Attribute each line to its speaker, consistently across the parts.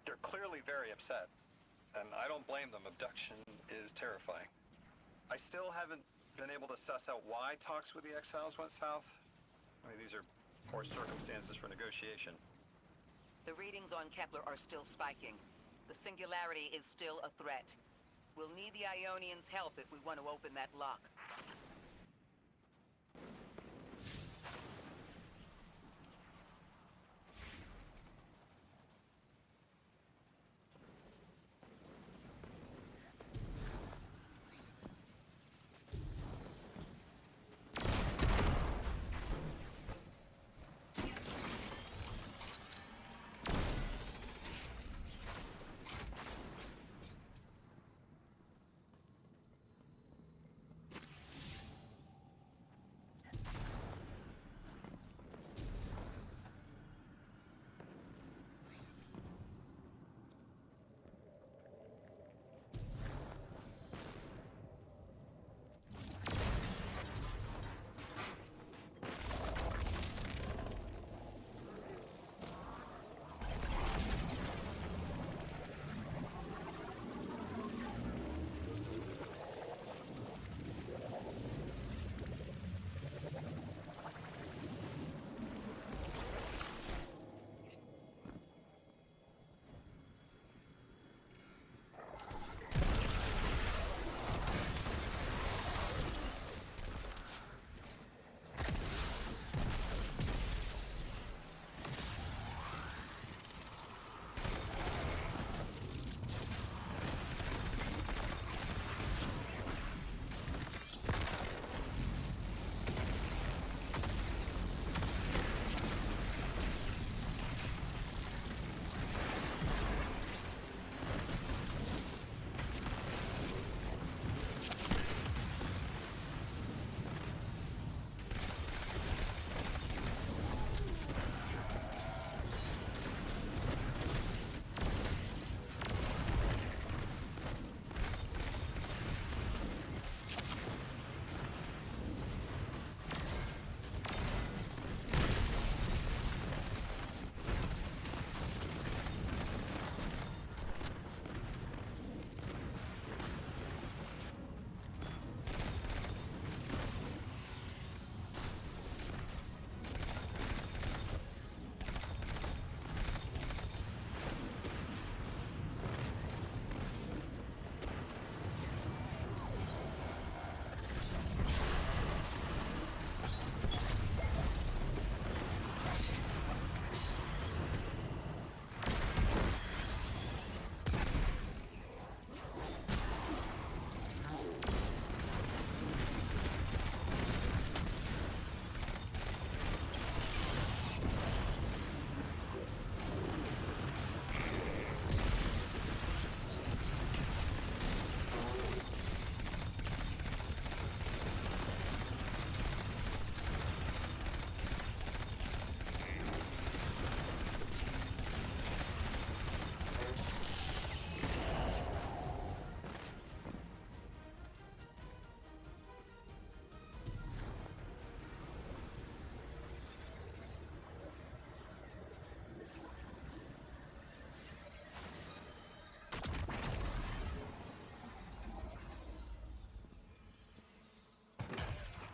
Speaker 1: They're clearly very upset, and I don't blame them. Abduction is terrifying. I still haven't been able to suss out why talks with the exiles went south. I mean, these are poor circumstances for negotiation.
Speaker 2: The readings on Kepler are still spiking. The singularity is still a threat. We'll need the Ionians' help if we want to open that lock.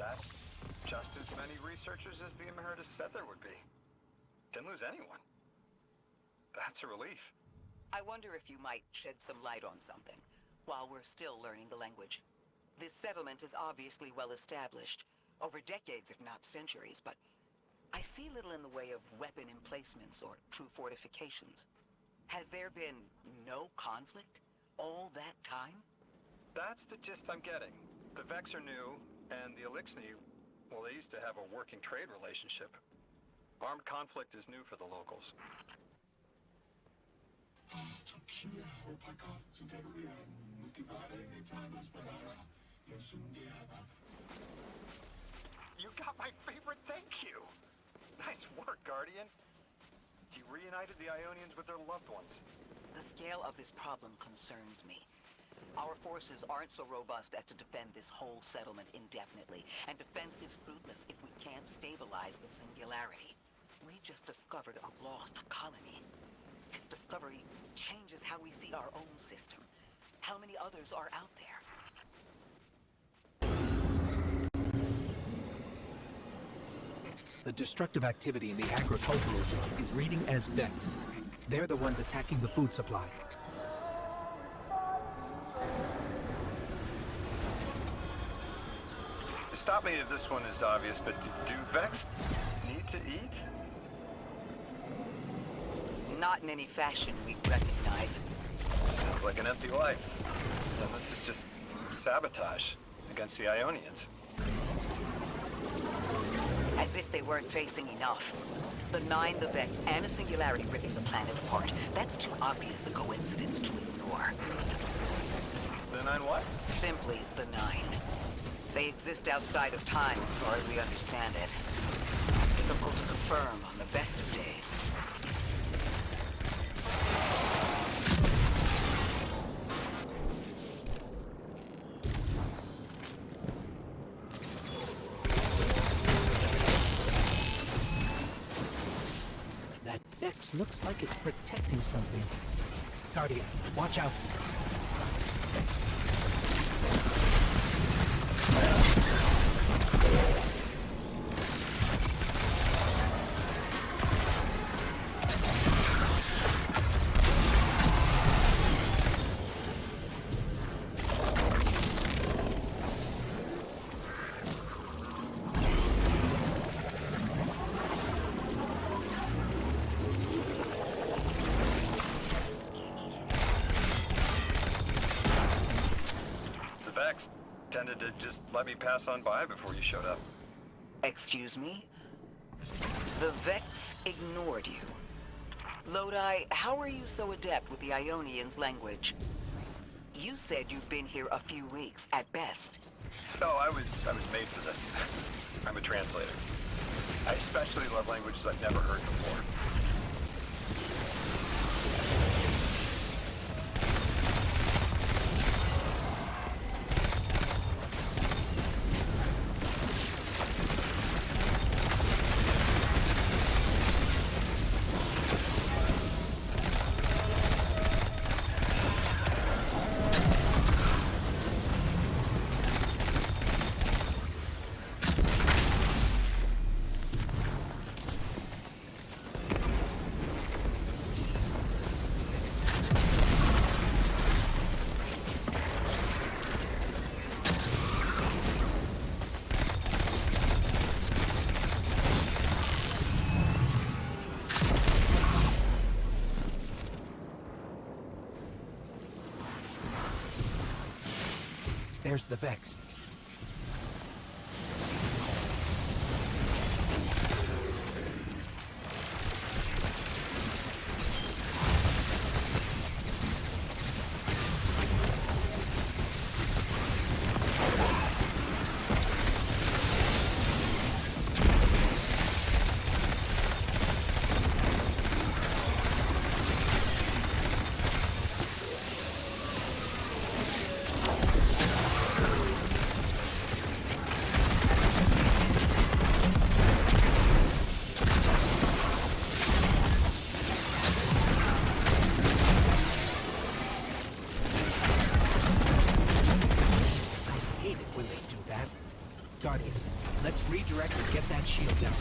Speaker 1: That's just as many researchers as the Emeritus said there would be. Didn't lose anyone. That's a relief.
Speaker 2: I wonder if you might shed some light on something, while we're still learning the language. This settlement is obviously well established, over decades if not centuries, but I see little in the way of weapon emplacements or true fortifications. Has there been no conflict all that time?
Speaker 1: That's the gist I'm getting. The Vex are new, and the Elixni, well, they used to have a working trade relationship. Armed conflict is new for the locals. You got my favorite thank you! Nice work, Guardian. You reunited the Ionians with their loved ones.
Speaker 2: The scale of this problem concerns me. Our forces aren't so robust as to defend this whole settlement indefinitely, and defense is fruitless if we can't stabilize the singularity. We just discovered a lost colony. This discovery changes how we see our own system. How many others are out there?
Speaker 3: The destructive activity in the agricultural zone is reading as Vex. They're the ones attacking the food supply.
Speaker 1: Stop me if this one is obvious, but do Vex need to eat?
Speaker 2: Not in any fashion we recognize.
Speaker 1: Sounds like an empty life. Then this is just sabotage against the Ionians.
Speaker 2: As if they weren't facing enough. The Nine, the Vex, and a singularity ripping the planet apart. That's too obvious a coincidence to ignore.
Speaker 1: The Nine what?
Speaker 2: Simply the Nine. They exist outside of time as far as we understand it. Difficult to confirm on the best of days.
Speaker 3: That Vex looks like it's protecting something. Guardian, watch out.
Speaker 1: Tended to just let me pass on by before you showed up.
Speaker 2: Excuse me? The Vex ignored you. Lodi, how are you so adept with the Ionians' language? You said you've been here a few weeks, at best.
Speaker 1: No, I was made for this. I'm a translator. I especially love languages I've never heard before.
Speaker 3: There's the Vex. Guardian, let's redirect and get that shield down.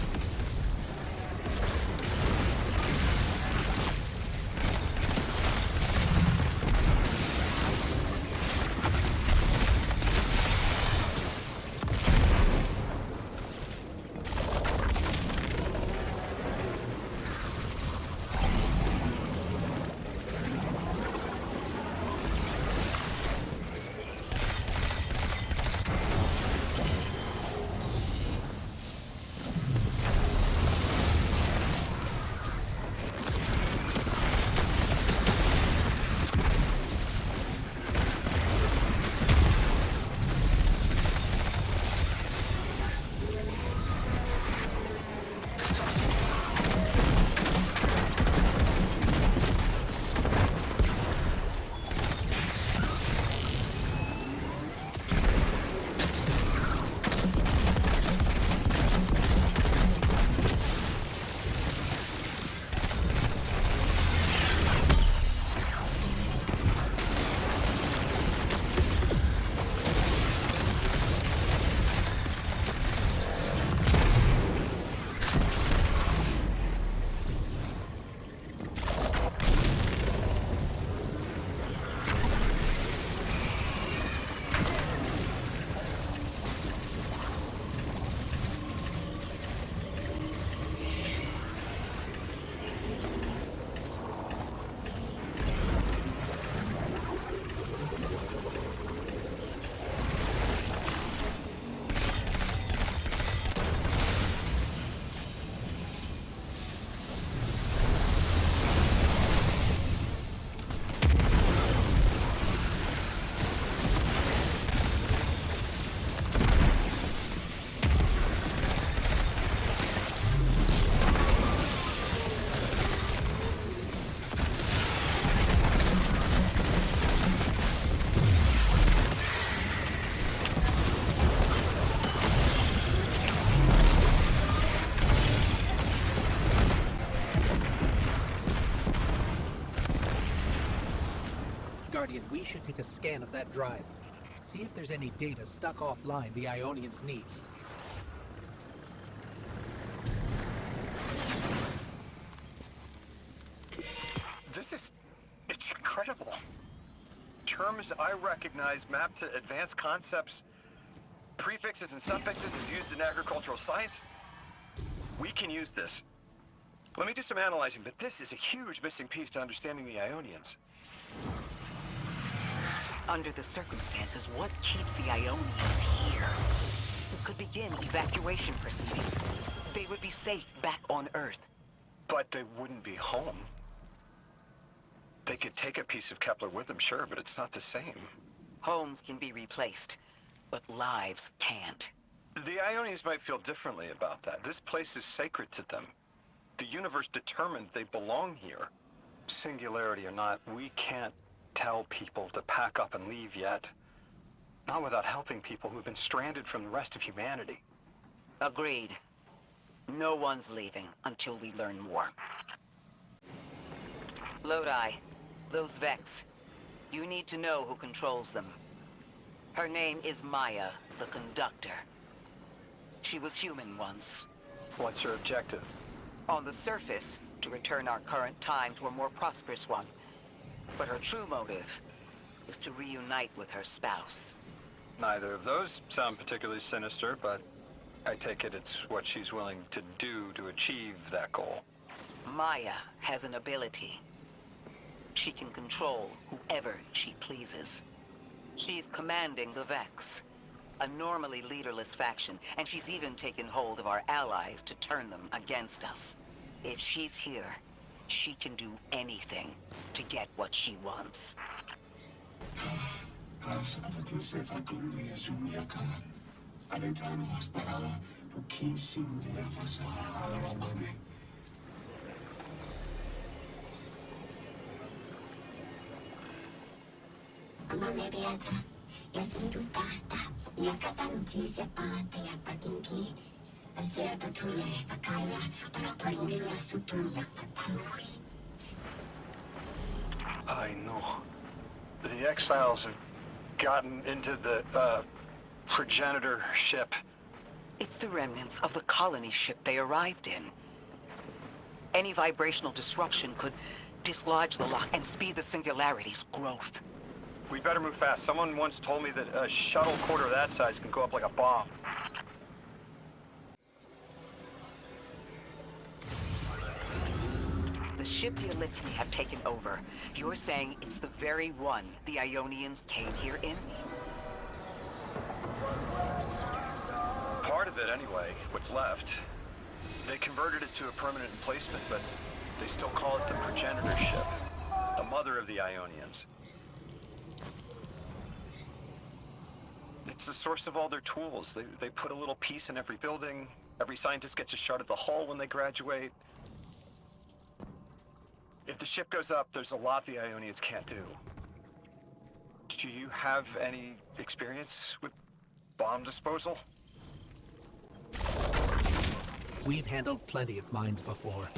Speaker 3: Guardian, we should take a scan of that drive. See if there's any data stuck offline the Ionians need.
Speaker 1: It's incredible. Terms I recognize mapped to advanced concepts, prefixes and suffixes as used in agricultural science. We can use this. Let me do some analyzing, but this is a huge missing piece to understanding the Ionians.
Speaker 2: Under the circumstances, what keeps the Ionians here? We could begin evacuation proceedings. They would be safe back on Earth.
Speaker 1: But they wouldn't be home. They could take a piece of Kepler with them, sure, but it's not the same.
Speaker 2: Homes can be replaced, but lives can't.
Speaker 1: The Ionians might feel differently about that. This place is sacred to them. The universe determined they belong here. Singularity or not, we can't tell people to pack up and leave yet. Not without helping people who've been stranded from the rest of humanity.
Speaker 2: Agreed. No one's leaving until we learn more. Lodi, those Vex. You need to know who controls them. Her name is Maya, the Conductor. She was human once.
Speaker 1: What's her objective?
Speaker 2: On the surface, to return our current time to a more prosperous one. But her true motive is to reunite with her spouse.
Speaker 1: Neither of those sound particularly sinister, but I take it it's what she's willing to do to achieve that goal.
Speaker 2: Maya has an ability. She can control whoever she pleases. She's commanding the Vex, a normally leaderless faction, and she's even taken hold of our allies to turn them against us. If she's here, she can do anything to get what she wants.
Speaker 1: I know. The exiles have gotten into the, progenitor ship.
Speaker 2: It's the remnants of the colony ship they arrived in. Any vibrational disruption could dislodge the lock and speed the Singularity's growth.
Speaker 1: We better move fast. Someone once told me that a shuttle quarter that size can go up like a bomb.
Speaker 2: The ship the Elixni have taken over. You're saying it's the very one the Ionians came here in?
Speaker 1: Part of it, anyway. What's left. They converted it to a permanent emplacement, but they still call it the progenitor ship. The mother of the Ionians. It's the source of all their tools. They put a little piece in every building. Every scientist gets a shot at the hull when they graduate. If the ship goes up, there's a lot the Ionians can't do. Do you have any experience with bomb disposal?
Speaker 3: We've handled plenty of mines before.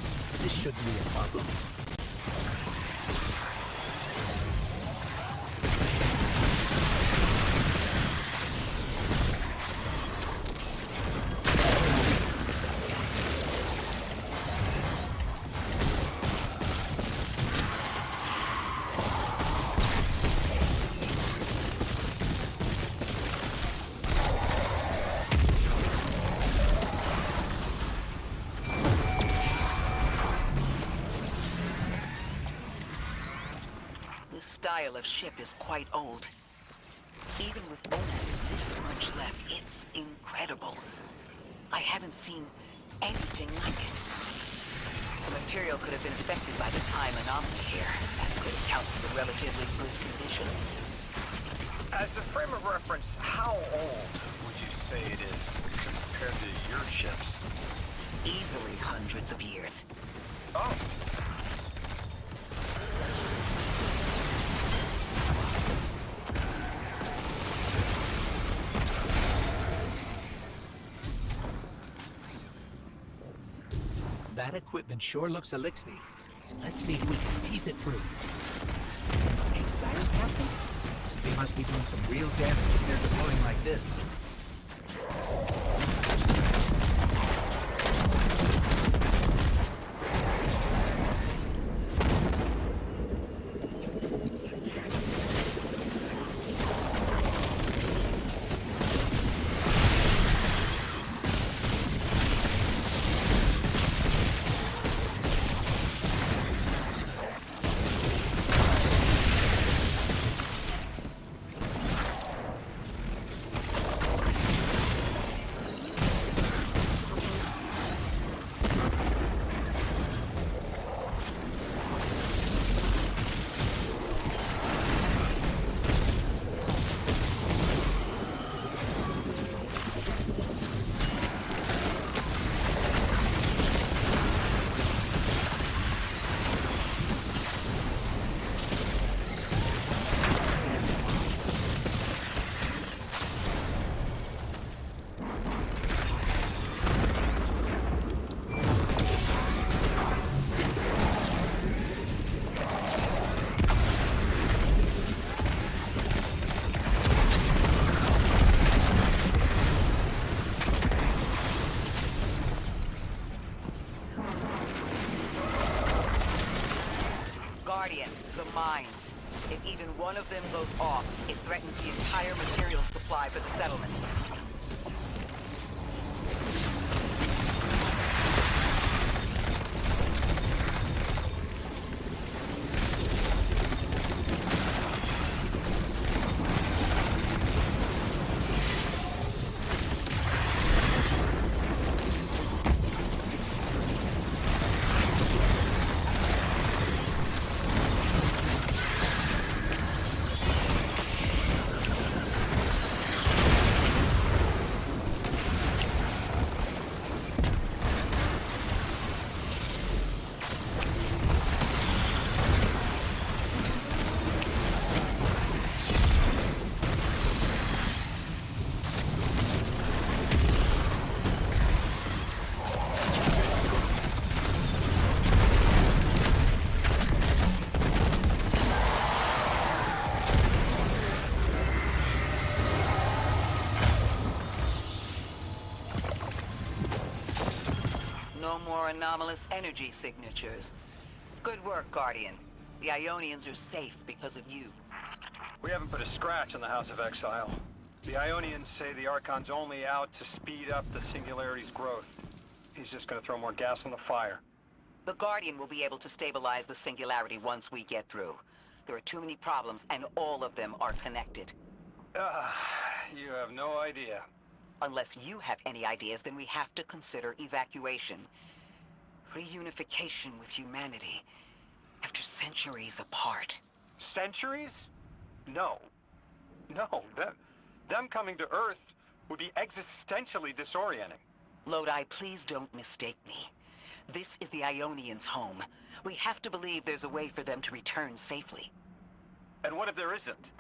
Speaker 3: This shouldn't be a problem.
Speaker 2: Style of ship is quite old. Even with only this much left, it's incredible. I haven't seen anything like it. The material could have been affected by the time anomaly here. That could account for the relatively good condition.
Speaker 1: As a frame of reference, how old would you say it is compared to your ships?
Speaker 2: Easily hundreds of years.
Speaker 1: Oh.
Speaker 3: That equipment sure looks Elixni. Let's see if we can tease it through. Anxiety Captain? They must be doing some real damage if they're deploying like this.
Speaker 2: Guardian, the mines. If even one of them goes off, it threatens the entire material supply for the settlement. No more anomalous energy signatures. Good work, Guardian. The Ionians are safe because of you.
Speaker 1: We haven't put a scratch on the House of Exile. The Ionians say the Archon's only out to speed up the Singularity's growth. He's just gonna throw more gas on the fire.
Speaker 2: The Guardian will be able to stabilize the Singularity once we get through. There are too many problems, and all of them are connected.
Speaker 1: You have no idea.
Speaker 2: Unless you have any ideas, then we have to consider evacuation. Reunification with humanity. After centuries apart.
Speaker 1: Centuries? No. No, them coming to Earth would be existentially disorienting.
Speaker 2: Lodi, please don't mistake me. This is the Ionians' home. We have to believe there's a way for them to return safely.
Speaker 1: And what if there isn't?